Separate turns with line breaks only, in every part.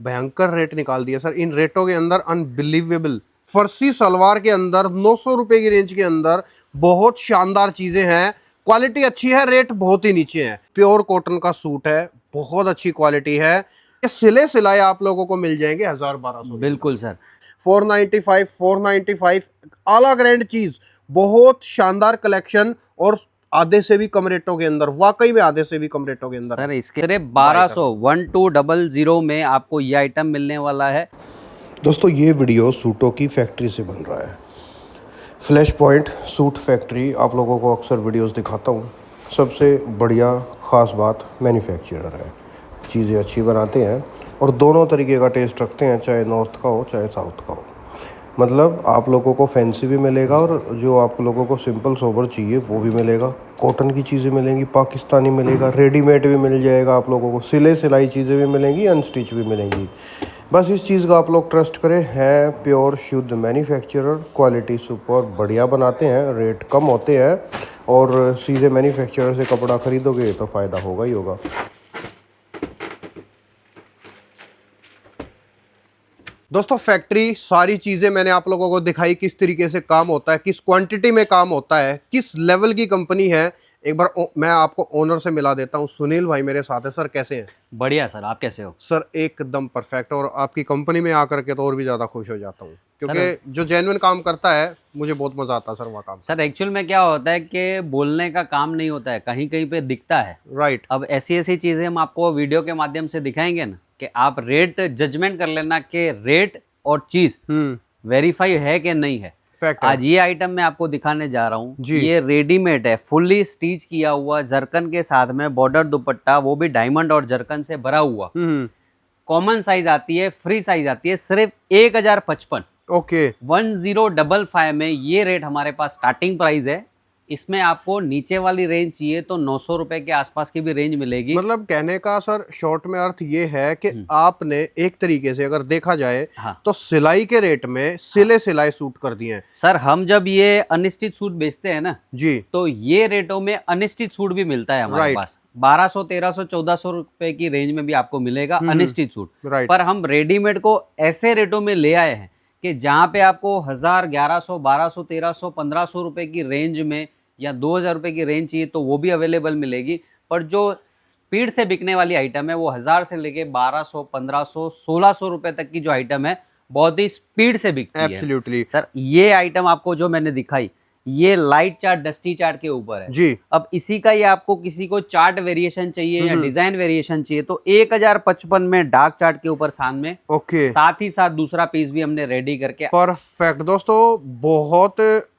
भयंकर रेट निकाल दिया सर। इन रेटों के अंदर अनबिलीवेबल फर्सी सलवार के अंदर 900 रुपए की रेंज के अंदर बहुत शानदार चीजें हैं। क्वालिटी अच्छी है, रेट बहुत ही नीचे है। प्योर कॉटन का सूट है, बहुत अच्छी क्वालिटी है। ये सिले सिलाए आप लोगों को मिल जाएंगे 1000-1200।
बिल्कुल सर।
495 आला ग्रैंड चीज, बहुत शानदार कलेक्शन और आधे से भी कम रेटों के अंदर, वाकई में आधे से भी कम रेटों के अंदर
सर इसके 1200 में आपको ये आइटम मिलने वाला है।
दोस्तों ये वीडियो सूटों की फैक्ट्री से बन रहा है। फ्लैश पॉइंट सूट फैक्ट्री आप लोगों को अक्सर वीडियोस दिखाता हूँ। सबसे बढ़िया ख़ास बात मैन्युफैक्चरर है, चीज़ें अच्छी बनाते हैं और दोनों तरीके का टेस्ट रखते हैं, चाहे नॉर्थ का हो चाहे साउथ का हो। मतलब आप लोगों को फैंसी भी मिलेगा और जो आप लोगों को सिंपल सोबर चाहिए वो भी मिलेगा। कॉटन की चीज़ें मिलेंगी, पाकिस्तानी मिलेगा, रेडीमेड भी मिल जाएगा आप लोगों को, सिले सिलाई चीज़ें भी मिलेंगी, अनस्टिच भी मिलेंगी। बस इस चीज़ का आप लोग ट्रस्ट करें, है प्योर शुद्ध मैन्युफैक्चरर, क्वालिटी सुपर बढ़िया बनाते हैं, रेट कम होते हैं और सीधे मैन्युफैक्चरर से कपड़ा खरीदोगे तो फ़ायदा होगा ही होगा। दोस्तों फैक्ट्री सारी चीज़ें मैंने आप लोगों को दिखाई, किस तरीके से काम होता है, किस क्वांटिटी में काम होता है, किस लेवल की कंपनी है। एक बार मैं आपको ओनर से मिला देता हूं। सुनील भाई मेरे साथ है। सर कैसे हैं?
बढ़िया सर, आप कैसे हो?
सर एकदम परफेक्ट, और आपकी कंपनी में आकर के तो और भी ज़्यादा खुश हो जाता हूँ, क्योंकि जो जेन्युइन काम करता है मुझे बहुत मज़ा आता है सर वहाँ काम।
सर एक्चुअल में क्या होता है कि बोलने का काम नहीं होता है, कहीं कहीं पे दिखता है।
राइट।
अब ऐसी ऐसी चीज़ें हम आपको वीडियो के माध्यम से दिखाएंगे ना कि आप रेट जजमेंट कर लेना कि रेट और चीज़ वेरीफाई है कि नहीं है। आज ये आइटम मैं आपको दिखाने जा रहा हूँ, ये रेडीमेड है, फुल्ली स्टिच किया हुआ, जरकन के साथ में बॉर्डर दुपट्टा, वो भी डायमंड और जरकन से भरा हुआ। कॉमन साइज आती है, फ्री साइज आती है, सिर्फ 1055।
ओके
1055 में ये रेट हमारे पास स्टार्टिंग प्राइस है। इसमें आपको नीचे वाली रेंज चाहिए तो 900 रुपए के आसपास की भी रेंज मिलेगी।
मतलब कहने का सर शॉर्ट में अर्थ ये है कि आपने एक तरीके से अगर देखा जाए तो सिलाई के रेट में सिले सिलाई सूट कर दिए हैं।
सर हम जब ये अनस्टिच सूट बेचते हैं ना
जी, तो
ये रेटों में अनस्टिच सूट भी मिलता है हमारे पास। 1200, 1300, 1400 रुपए की रेंज में भी आपको मिलेगा अनस्टिच सूट। पर हम रेडीमेड को ऐसे रेटों में ले आए हैं कि जहाँ पे आपको 1000, 1100, 1200, 1300, 1500 रुपए की रेंज में या 2000 रुपए की रेंज चाहिए तो वो भी अवेलेबल मिलेगी। पर जो स्पीड से बिकने वाली आइटम है वो 1000 से लेके 1200, 1500, 1600 रुपए तक की जो आइटम है बहुत ही स्पीड से बिकती है।
एब्सोल्युटली
सर ये आइटम आपको जो मैंने दिखाई ये लाइट चार्ट डस्टी चार्ट के ऊपर है
जी।
अब इसी का ये आपको किसी को चार्ट वेरिएशन चाहिए या डिजाइन वेरिएशन चाहिए तो 1055 में डार्क चार्ट के ऊपर सामने।
ओके,
साथ ही साथ दूसरा पीस भी हमने रेडी करके।
परफेक्ट। दोस्तों बहुत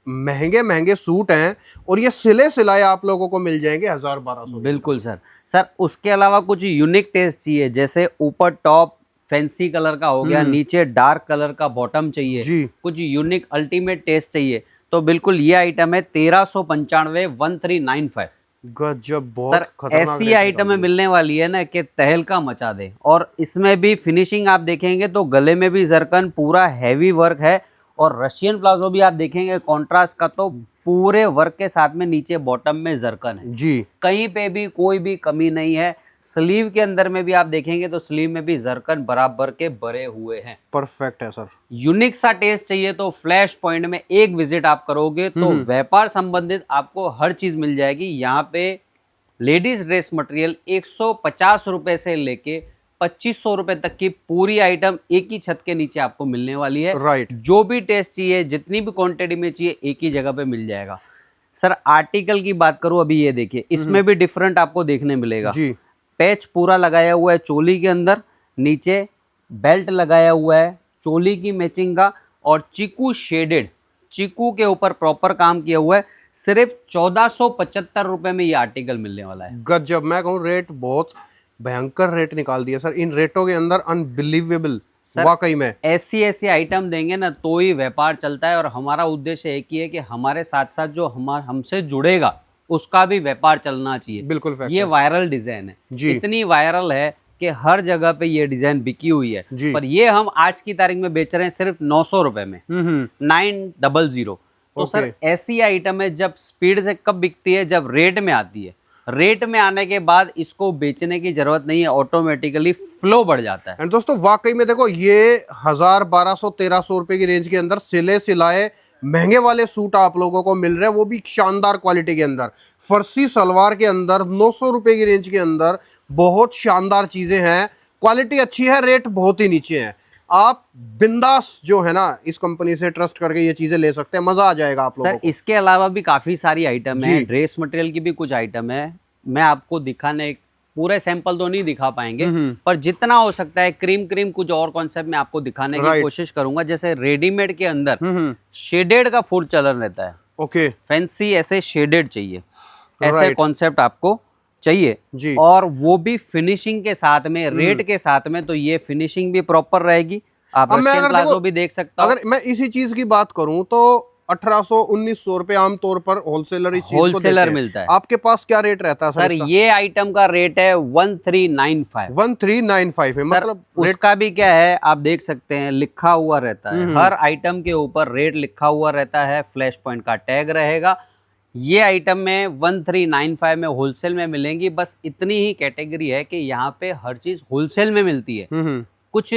महंगे महंगे सूट हैं और ये सिले सिलाए आप लोगों को मिल जाएंगे 1000-1200।
बिल्कुल सर। सर उसके अलावा कुछ यूनिक टेस्ट चाहिए, जैसे ऊपर टॉप फैंसी कलर का हो गया, नीचे डार्क कलर का बॉटम चाहिए जी। कुछ यूनिक अल्टीमेट टेस्ट चाहिए तो बिल्कुल ये आइटम है 1395, 1395।
गजब, बहुत
सर ऐसी आइटम में मिलने वाली है ना कि तहलका मचा दे। और इसमें भी फिनिशिंग आप देखेंगे तो गले में भी जरकन पूरा हैवी वर्क है और रशियन प्लाजो भी आप देखेंगे कॉन्ट्रास्ट का तो पूरे वर्क के साथ में नीचे बॉटम में जरकन है जी। कहीं पे भी कोई भी कमी नहीं है। स्लीव के अंदर में भी आप देखेंगे तो स्लीव में भी जरकन बराबर के भरे हुए हैं।
परफेक्ट है सर।
यूनिक सा टेस्ट चाहिए तो फ्लैश पॉइंट में एक विजिट आप करोगे तो व्यापार संबंधित आपको हर चीज मिल जाएगी। यहाँ पे लेडीज ड्रेस मटेरियल 150 रुपए से लेके 2500 रुपए तक की पूरी आइटम एक ही छत के नीचे आपको मिलने वाली है।
राइट।
जो भी टेस्ट चाहिए, जितनी भी क्वांटिटी में चाहिए, एक ही जगह पे मिल जाएगा। सर आर्टिकल की बात करूं, अभी ये देखिए इसमें भी डिफरेंट आपको देखने मिलेगा जी। पैच पूरा लगाया हुआ है चोली के अंदर, नीचे बेल्ट लगाया हुआ है चोली की मैचिंग का और चीकू शेडेड, चीकू के ऊपर प्रॉपर काम किया हुआ है। सिर्फ 1475 रुपए में ये आर्टिकल मिलने वाला है।
गजब, मैं कहूँ रेट बहुत भयंकर रेट निकाल दिया सर। इन रेटों के अंदर अनबिलीवेबल, वाकई में
ऐसी ऐसी आइटम देंगे ना तो ही व्यापार चलता है। और हमारा उद्देश्य एक ही है कि हमारे साथ साथ जो हमसे जुड़ेगा उसका भी व्यापार चलना चाहिए। बिल्कुल। ये वायरल डिजाइन है जी। इतनी वायरल है कि हर जगह पे ये डिजाइन बिकी हुई है जी। पर ये हम आज की तारीख में बेच रहे हैं सिर्फ 900 रुपए में, 900। तो सर ऐसी आइटम है जब स्पीड से कब बिकती है, जब रेट में आती है। रेट में आने के बाद इसको बेचने की जरूरत नहीं है, ऑटोमेटिकली फ्लो बढ़ जाता है।
एंड दोस्तों वाकई में देखो ये 1000, 1200, 1300 रुपए की रेंज के अंदर सिले सिलाए महंगे वाले सूट आप लोगों को मिल रहे हैं, वो भी शानदार क्वालिटी के अंदर। फर्सी सलवार के अंदर 900 रुपए की रेंज के अंदर बहुत शानदार चीजें हैं, क्वालिटी अच्छी है, रेट बहुत ही नीचे है। आप बिंदास जो है ना इस कंपनी से ट्रस्ट करके ये चीजें ले सकते हैं, मजा आ जाएगा आप लोगों को।
सर इसके अलावा भी काफी सारी आइटम है, ड्रेस मटेरियल की भी कुछ आइटम है, मैं आपको दिखाने पूरे सैंपल तो नहीं दिखा पाएंगे, पर जितना हो सकता है क्रीम कुछ और कॉन्सेप्ट में आपको दिखाने की कोशिश करूंगा। जैसे रेडीमेड के अंदर शेडेड का फुल चलन रहता है,
ओके,
फैंसी ऐसे शेडेड चाहिए, ऐसे कॉन्सेप्ट आपको चाहिए
जी,
और वो भी फिनिशिंग के साथ में, रेट के साथ में, तो ये फिनिशिंग भी प्रॉपर रहेगी। आप रशियन प्लाजो भी देख सकता हूं।
अगर मैं इसी चीज की बात करूं तो 1800, 1900 रुपए आमतौर पर होलसेलर इस चीज को देते हैं।
मिलता है।
आपके पास क्या रेट रहता है
सर? ये आइटम का रेट है 1395।
1395 है, मतलब
उसका भी क्या है आप देख सकते हैं, लिखा हुआ रहता है, हर आइटम के ऊपर रेट लिखा हुआ रहता है, फ्लैश पॉइंट का टैग रहेगा। ये आइटम में 1395 में होलसेल में मिलेंगी। बस इतनी ही कैटेगरी है कि यहाँ पे हर चीज होलसेल में मिलती है। कुछ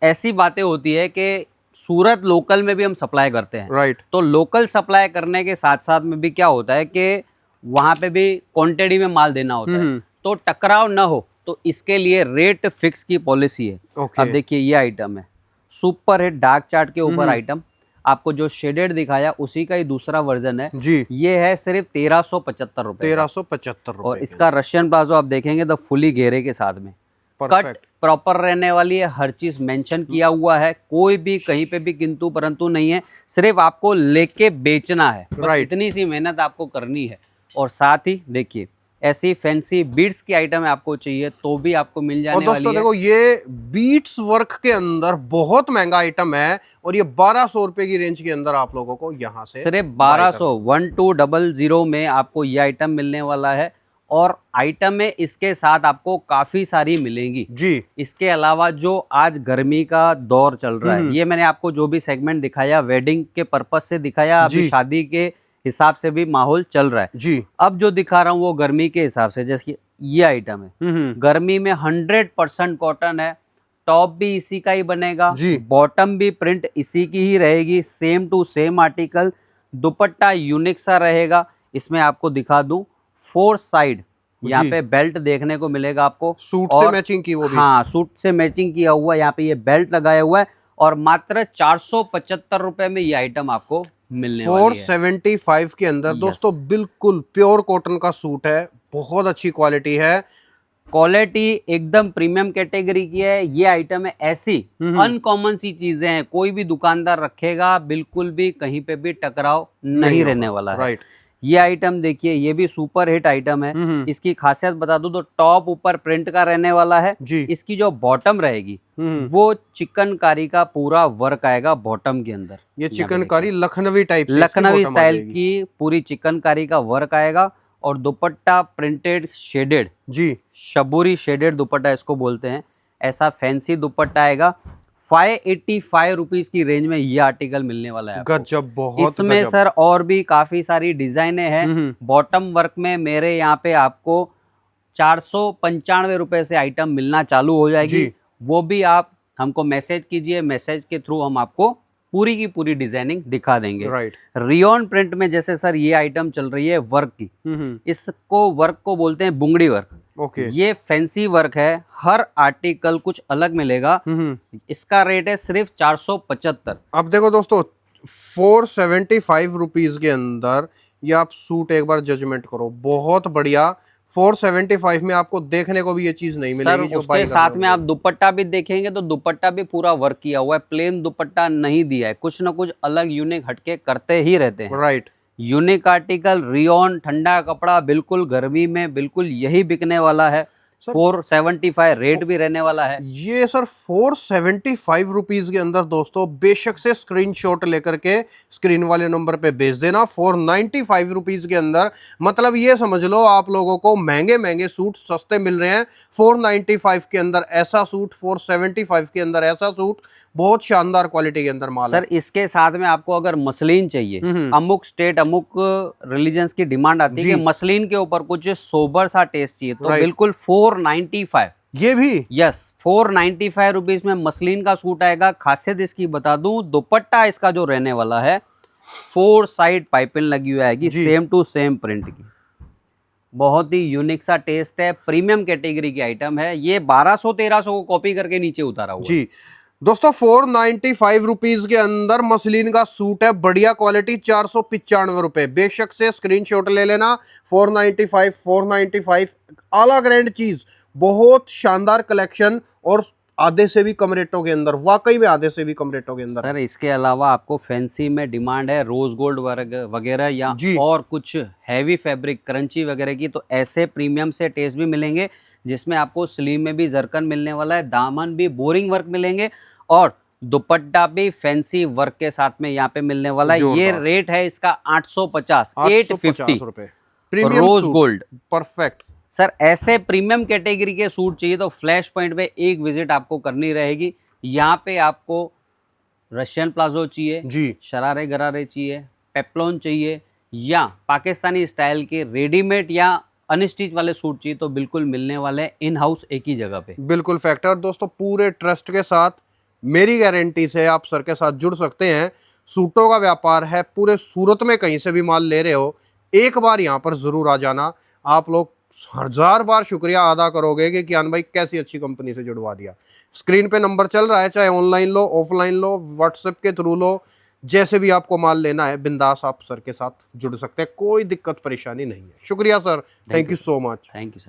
ऐसी बातें होती है कि सूरत लोकल में भी हम सप्लाई करते हैं,
राइट,
तो लोकल सप्लाई करने के साथ साथ में भी क्या होता है कि वहां पे भी क्वांटिटी में माल देना होता है, तो टकराव ना हो, तो इसके लिए रेट फिक्स की पॉलिसी है। अब देखिए ये आइटम है सुपर हिट डार्क चार्ट के ऊपर आइटम, आपको जो शेडेड दिखाया उसी का ही दूसरा वर्जन है
जी।
ये है सिर्फ 1375 रुपए,
1375 रुपए,
और इसका रशियन प्लाजो आप देखेंगे तो फुली घेरे के साथ में कट प्रॉपर रहने वाली है, हर चीज मेंशन किया हुआ है, कोई भी कहीं पे भी किंतु परंतु नहीं है, सिर्फ आपको लेके बेचना है, बस इतनी सी मेहनत आपको करनी है। और साथ ही देखिए ऐसी फैंसी बीट्स की आइटम आपको चाहिए तो भी आपको मिल जाने वाली है।
दोस्तों देखो ये बीट्स वर्क के अंदर बहुत महंगा आइटम है, और ये 1200 रुपए की रेंज के अंदर आप लोगों को यहाँ से
सिर्फ 1200 में आपको ये आइटम मिलने वाला है। और आइटम में इसके साथ आपको काफी सारी मिलेंगी
जी।
इसके अलावा जो आज गर्मी का दौर चल रहा है, ये मैंने आपको जो भी सेगमेंट दिखाया वेडिंग के पर्पस से दिखाया, अभी शादी के हिसाब से भी माहौल चल रहा है
जी।
अब जो दिखा रहा हूँ वो गर्मी के हिसाब से, जैसे ये आइटम है गर्मी में 100% कॉटन है, टॉप भी इसी का ही बनेगा, बॉटम भी प्रिंट इसी की ही रहेगी, same to same article, dupatta unique सा रहेगा। इसमें आपको दिखा दूं 4 साइड यहाँ पे बेल्ट देखने को मिलेगा आपको,
सूट से मैचिंग की वो भी,
हाँ सूट से मैचिंग किया हुआ, यहाँ पे ये बेल्ट लगाया हुआ है, और मात्र 475 रुपए में ये आइटम आपको मिलने वाली है
475 के अंदर। दोस्तों बिल्कुल प्योर कॉटन का सूट है, बहुत अच्छी क्वालिटी है,
क्वालिटी एकदम प्रीमियम कैटेगरी की है। ये आइटम है ऐसी अनकॉमन सी चीजें हैं, कोई भी दुकानदार रखेगा बिल्कुल भी कहीं पे भी टकराव नहीं रहने वाला है।
राइट।
ये आइटम देखिए ये भी सुपर हिट आइटम है, इसकी खासियत बता दूं तो टॉप ऊपर प्रिंट का रहने वाला है जी। इसकी जो बॉटम रहेगी वो चिकनकारी का पूरा वर्क आएगा बॉटम के अंदर,
ये चिकनकारी लखनवी टाइप,
लखनवी स्टाइल की पूरी चिकनकारी का वर्क आएगा, और दुपट्टा प्रिंटेड शेडेड जी, शबूरी शेडेड दुपट्टा इसको बोलते हैं, ऐसा फैंसी दुपट्टा आएगा। 585 रुपीज की रेंज में ये आर्टिकल मिलने वाला है।
गजब, बहुत
इसमें
गजब।
सर और भी काफी सारी डिजाइने हैं। बॉटम वर्क में मेरे यहाँ पे आपको 495 रुपए से आइटम मिलना चालू हो जाएगी, वो भी आप हमको मैसेज कीजिए, मैसेज के थ्रू हम आपको पूरी की पूरी डिजाइनिंग दिखा देंगे।
राइट।
रियोन प्रिंट में जैसे सर ये आइटम चल रही है वर्क की, इसको वर्क को बोलते हैं बुंगड़ी वर्क।
ओके।
ये फैंसी वर्क है, हर आर्टिकल कुछ अलग मिलेगा, इसका रेट है सिर्फ 475।
अब देखो दोस्तों 475 रुपीज के अंदर ये आप सूट एक बार जजमेंट करो, बहुत बढ़िया। 475 में आपको देखने को भी ये चीज नहीं मिलेगी।
जो उसके साथ में आप दुपट्टा भी देखेंगे तो दुपट्टा भी पूरा वर्क किया हुआ है, प्लेन दुपट्टा नहीं दिया है, कुछ ना कुछ अलग यूनिक हटके करते ही रहते हैं।
राइट।
यूनिक आर्टिकल, रियोन, ठंडा कपड़ा, बिल्कुल गर्मी में बिल्कुल यही बिकने वाला है। 475 रेट भी रहने वाला है।
ये सर 475 रुपीज के अंदर दोस्तों, बेशक से स्क्रीनशॉट लेकर के स्क्रीन वाले नंबर पे भेज देना। 495 रुपीज के अंदर, मतलब ये समझ लो आप लोगों को महंगे महंगे सूट सस्ते मिल रहे हैं। 495 के अंदर ऐसा सूट, 475 के अंदर ऐसा सूट, बहुत शानदार क्वालिटी के अंदर माल
सर
है।
इसके साथ में आपको अगर मसलिन चाहिए, अमुक स्टेट अमुक रिलीजन्स की डिमांड आती है कि मसलिन के ऊपर कुछ सोबर सा टेस्ट चाहिए, तो बिल्कुल 495
ये भी,
यस 495 रुपीज में मसलिन का सूट आएगा। खासियत इसकी बता दूं, दुपट्टा इसका जो रहने वाला है 4 साइड पाइपिंग लगी हुई आएगी, सेम टू सेम प्रिंट की। बहुत ही यूनिक सा टेस्ट है, प्रीमियम कैटेगरी की आइटम है। ये 1200-1300 को कॉपी करके नीचे उतारा हुआ
जी दोस्तों। 495 रुपीज के अंदर मसलिन का सूट है, बढ़िया क्वालिटी, 495 रुपए। बेशक से स्क्रीनशॉट ले लेना। 495 आला ग्रैंड चीज, बहुत शानदार कलेक्शन, और आधे से भी कम रेटों के अंदर, वाकई में आधे से भी कम रेटों के अंदर।
सर इसके अलावा आपको फैंसी में डिमांड है रोज गोल्ड वगैरह या और कुछ हैवी फैब्रिक क्रंची वगैरह की, तो ऐसे प्रीमियम से टेस्ट भी मिलेंगे, जिसमें आपको स्लीव में भी जरकन मिलने वाला है, दामन भी बोरिंग वर्क मिलेंगे, और दुपट्टा भी फैंसी वर्क के साथ में यहाँ पे मिलने वाला है। ये रेट है इसका 850
रुपए,
रोज गोल्ड,
परफेक्ट।
सर ऐसे प्रीमियम कैटेगरी के सूट चाहिए तो फ्लैश पॉइंट पे एक विजिट आपको करनी रहेगी। यहाँ पे आपको रशियन प्लाजो चाहिए
जी,
शरारे गरारे चाहिए, पेप्लॉन चाहिए, या पाकिस्तानी स्टाइल के रेडीमेड या अनस्टिच वाले सूट चाहिए, तो बिल्कुल मिलने वाले इन हाउस एक ही जगह पे।
बिल्कुल फैक्टर दोस्तों, पूरे ट्रस्ट के साथ, मेरी गारंटी से आप सर के साथ जुड़ सकते हैं। सूटों का व्यापार है, पूरे सूरत में कहीं से भी माल ले रहे हो, एक बार यहाँ पर जरूर आ जाना। आप लोग 1000 बार शुक्रिया अदा करोगे कि कियान भाई कैसी अच्छी कंपनी से जुड़वा दिया। स्क्रीन पे नंबर चल रहा है, चाहे ऑनलाइन लो, ऑफलाइन लो, व्हाट्सएप के थ्रू लो, जैसे भी आपको माल लेना है बिंदास आप सर के साथ जुड़ सकते हैं, कोई दिक्कत परेशानी नहीं है। शुक्रिया sir, thank you so much.
Thank you sir.